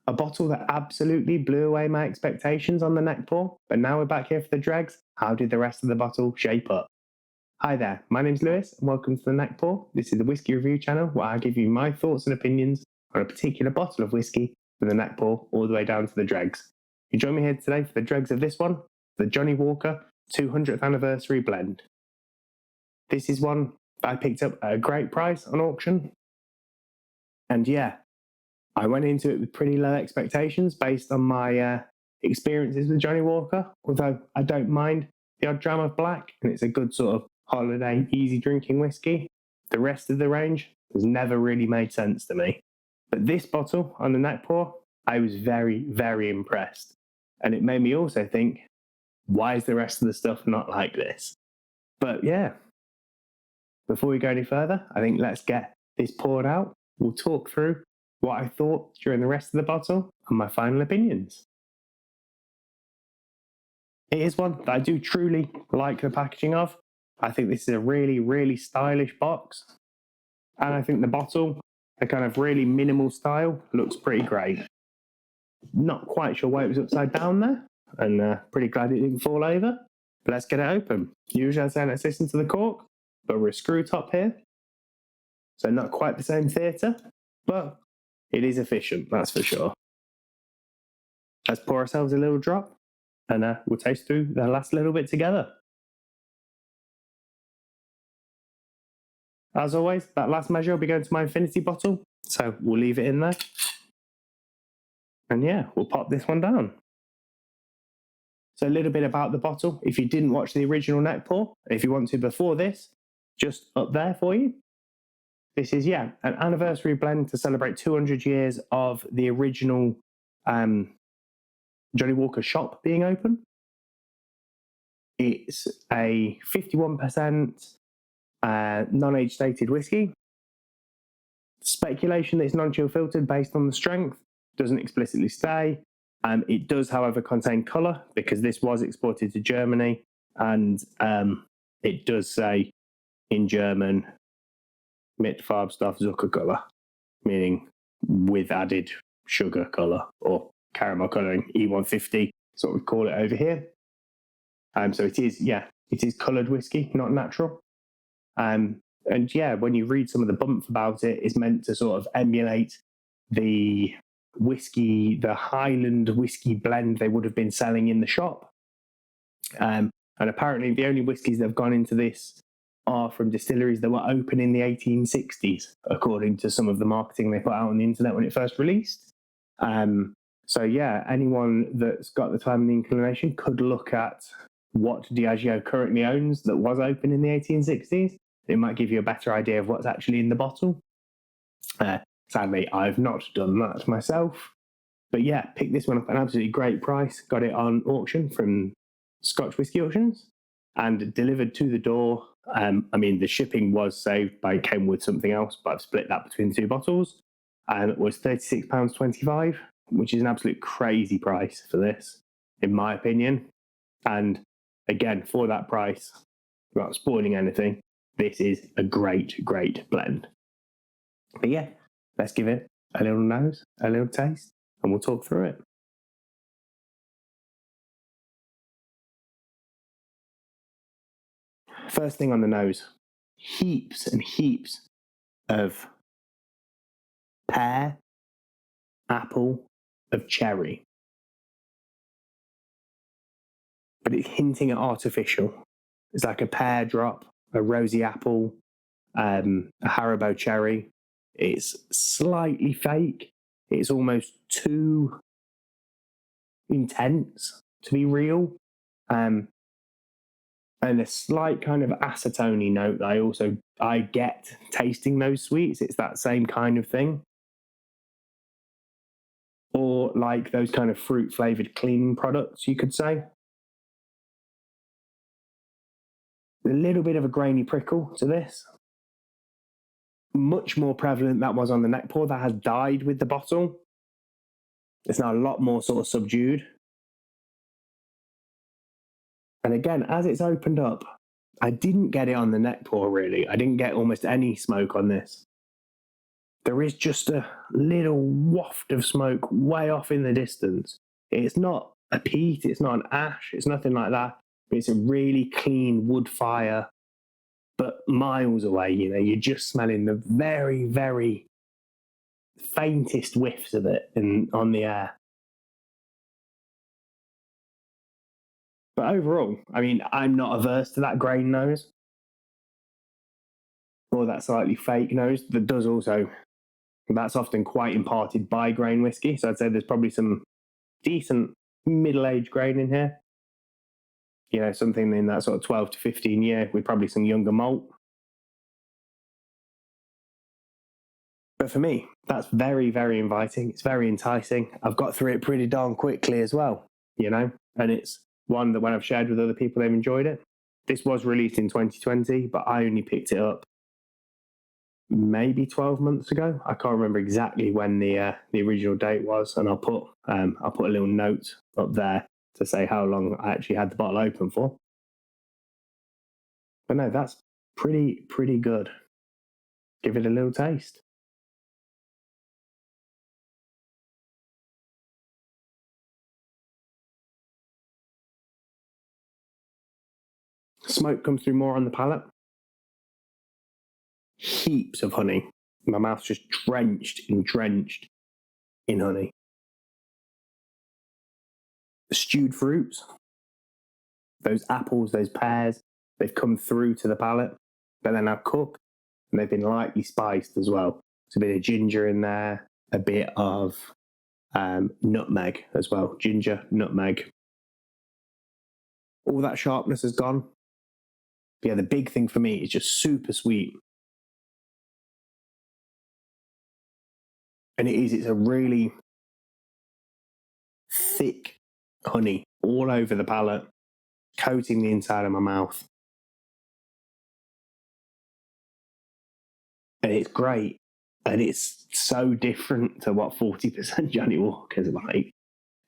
A bottle that absolutely blew away my expectations on the Neckpour, but now we're back here for the dregs. How did the rest of the bottle shape up? Hi there, my name's Lewis and welcome to the Neckpour. This is the whiskey review channel where I give you my thoughts and opinions on a particular bottle of whiskey from the Neckpour all the way down to the dregs. You join me here today for the dregs of this one, the Johnnie Walker 200th Anniversary Blend. This is one that I picked up at a great price on auction. And yeah, I went into it with pretty low expectations based on my experiences with Johnnie Walker, although I don't mind the odd dram of black, and it's a good sort of holiday, easy drinking whiskey. The rest of the range has never really made sense to me. But this bottle on the Neckpour, I was very, very impressed. And it made me also think, why is the rest of the stuff not like this? But yeah, before we go any further, I think let's get this poured out. We'll talk through what I thought during the rest of the bottle and my final opinions. It is one that I do truly like the packaging of. I think this is a really, really stylish box. And I think the bottle, the kind of really minimal style, looks pretty great. Not quite sure why it was upside down there, and pretty glad it didn't fall over. But let's get it open. Usually I say let's listen to the cork, but we're a screw top here. So not quite the same theatre, but it is efficient, that's for sure. Let's pour ourselves a little drop, and we'll taste through the last little bit together. As always, that last measure will be going to my infinity bottle, so we'll leave it in there. And yeah, we'll pop this one down. So a little bit about the bottle. If you didn't watch the original Neckpour, if you want to before this, just up there for you. This is, yeah, an anniversary blend to celebrate 200 years of the original Johnnie Walker shop being open. It's a 51% non-age stated whiskey. Speculation that it's non-chill filtered based on the strength doesn't explicitly say. It does, however, contain colour because this was exported to Germany, and it does say in German, mit Farbstoff-Zuckercolour, meaning with added sugar colour or caramel colouring, E150, is what we call it over here. So it is, yeah, it is coloured whiskey, not natural. And yeah, when you read some of the bump about it, it's meant to sort of emulate the whiskey, the Highland Whisky blend they would have been selling in the shop. And apparently the only whiskies that have gone into this are from distilleries that were open in the 1860s, according to some of the marketing they put out on the internet when it first released. So yeah, anyone that's got the time and the inclination could look at what Diageo currently owns that was open in the 1860s. It might give you a better idea of what's actually in the bottle. Sadly, I've not done that myself. But yeah, picked this one up at an absolutely great price. Got it on auction from Scotch Whisky Auctions and delivered to the door. I mean, the shipping was saved by it came with something else, but I've split that between the two bottles. And it was £36.25, which is an absolute crazy price for this, in my opinion. And again, for that price, without spoiling anything, this is a great, great blend. But yeah, let's give it a little nose, a little taste, and we'll talk through it. First thing on the nose, heaps and heaps of pear, apple, of cherry. But it's hinting at artificial. It's like a pear drop, a rosy apple, a Haribo cherry. It's slightly fake. It's almost too intense to be real. And a slight kind of acetone note that I get tasting those sweets. It's that same kind of thing. Or like those kind of fruit flavored cleaning products, you could say. A little bit of a grainy prickle to this. Much more prevalent that was on the Neckpour. That has died with the bottle. It's now a lot more sort of subdued. And again, as it's opened up, I didn't get it on the Neckpour really. I didn't get almost any smoke on this. there is just a little waft of smoke way off in the distance. It's not a peat, it's not an ash, it's nothing like that. But it's a really clean wood fire, but miles away, you know, you're just smelling the very, very faintest whiffs of it on the air. But overall, I mean, I'm not averse to that grain nose or that slightly fake nose. That does also, that's often quite imparted by grain whiskey. So I'd say there's probably some decent middle-aged grain in here. You know, something in that sort of 12 to 15 year with probably some younger malt. But for me, that's very, very inviting. It's very enticing. I've got through it pretty darn quickly as well, you know, and it's one that when I've shared with other people, they've enjoyed it. This was released in 2020, but I only picked it up maybe 12 months ago. I can't remember exactly when the original date was, and I'll put a little note up there to say how long I actually had the bottle open for. But no, that's pretty good. Give it a little taste. Smoke comes through more on the palate. Heaps of honey. My mouth's just drenched in honey. The stewed fruits, those apples, those pears, they've come through to the palate, but they're now cooked and they've been lightly spiced as well. There's a bit of ginger in there, a bit of nutmeg as well. Ginger, nutmeg. All that sharpness has gone. But yeah, the big thing for me is just super sweet. And it's a really thick honey all over the palate, coating the inside of my mouth. And it's great. And it's so different to what 40% Johnnie Walker's like.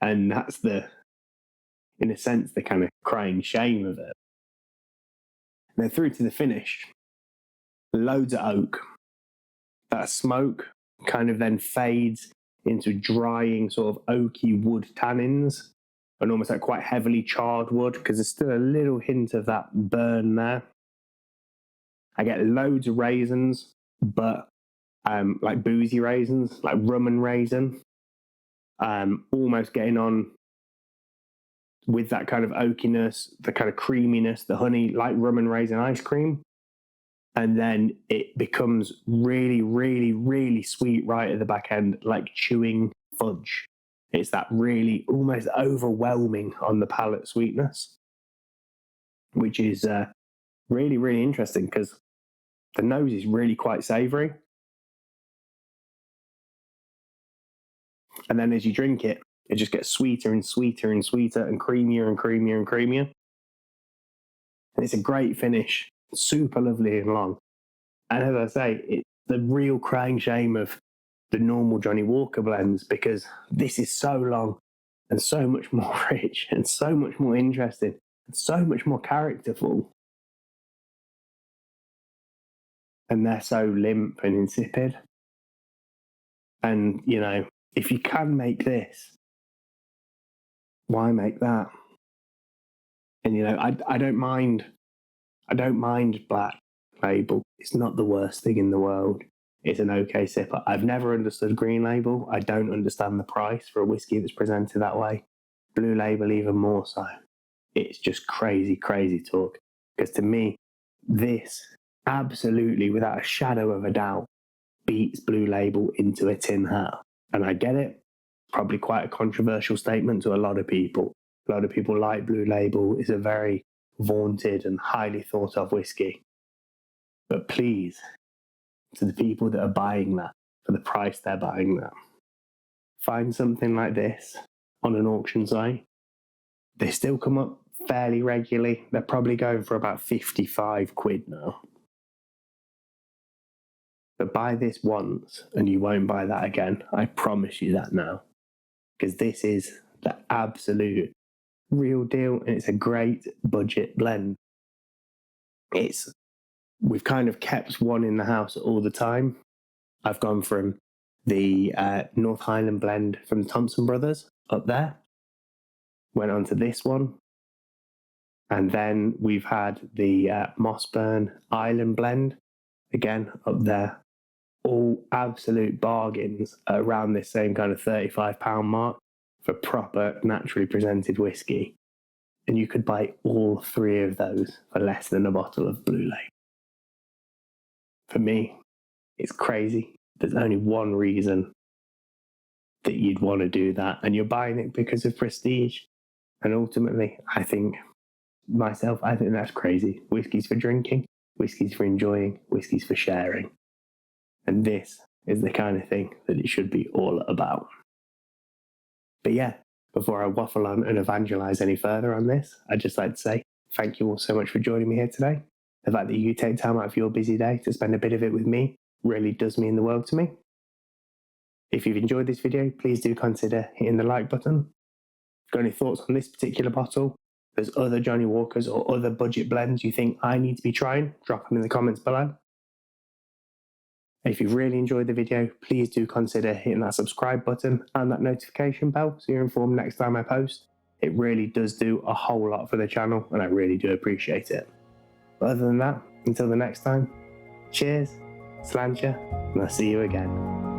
And that's in a sense, the kind of crying shame of it. And then through to the finish, loads of oak. That smoke kind of then fades into drying sort of oaky wood tannins and almost like quite heavily charred wood because there's still a little hint of that burn there. I get loads of raisins, but like boozy raisins, like rum and raisin, almost getting on with that kind of oakiness, the kind of creaminess, the honey, like rum and raisin ice cream. And then it becomes really, really, really sweet right at the back end, like chewing fudge. It's that really almost overwhelming on the palate sweetness, which is really, really interesting because the nose is really quite savoury. And then as you drink it, it just gets sweeter and sweeter and sweeter and creamier and creamier and creamier. And it's a great finish, super lovely and long. And as I say, it's the real crying shame of the normal Johnnie Walker blends because this is so long and so much more rich and so much more interesting and so much more characterful. And they're so limp and insipid. And, you know, if you can make this, why make that? And, you know, I don't mind black label. It's not the worst thing in the world. It's an okay sipper. I've never understood green label. I don't understand the price for a whiskey that's presented that way. Blue label even more so. It's just crazy, crazy talk. Because to me, this absolutely, without a shadow of a doubt, beats blue label into a tin hat. And I get it. Probably quite a controversial statement to a lot of people. A lot of people like blue label. It's a very vaunted and highly thought of whiskey. But please, to the people that are buying that, for the price they're buying that, find something like this on an auction site. They still come up fairly regularly. They're probably going for about 55 quid now. But buy this once and you won't buy that again. I promise you that now. Because this is the absolute real deal and it's a great budget blend. We've kind of kept one in the house all the time I've gone from the North Highland blend from Thompson Brothers up there, went on to this one, and then we've had the Mossburn Island blend, again up there. All absolute bargains around this same kind of £35 mark for proper naturally presented whiskey. And you could buy all three of those for less than a bottle of Blue Label. For me, it's crazy. There's only one reason that you'd want to do that, and you're buying it because of prestige. And ultimately, I think that's crazy. Whiskey's for drinking, whiskey's for enjoying, whiskey's for sharing. And this is the kind of thing that it should be all about. But yeah, before I waffle on and evangelize any further on this, I'd just like to say thank you all so much for joining me here today. The fact that you take time out of your busy day to spend a bit of it with me really does mean the world to me. If you've enjoyed this video, please do consider hitting the like button. If you've got any thoughts on this particular bottle, there's other Johnnie Walkers or other budget blends you think I need to be trying, drop them in the comments below. And if you've really enjoyed the video, please do consider hitting that subscribe button and that notification bell so you're informed next time I post. It really does do a whole lot for the channel, and I really do appreciate it. But other than that, until the next time, cheers, sláinte, and I'll see you again.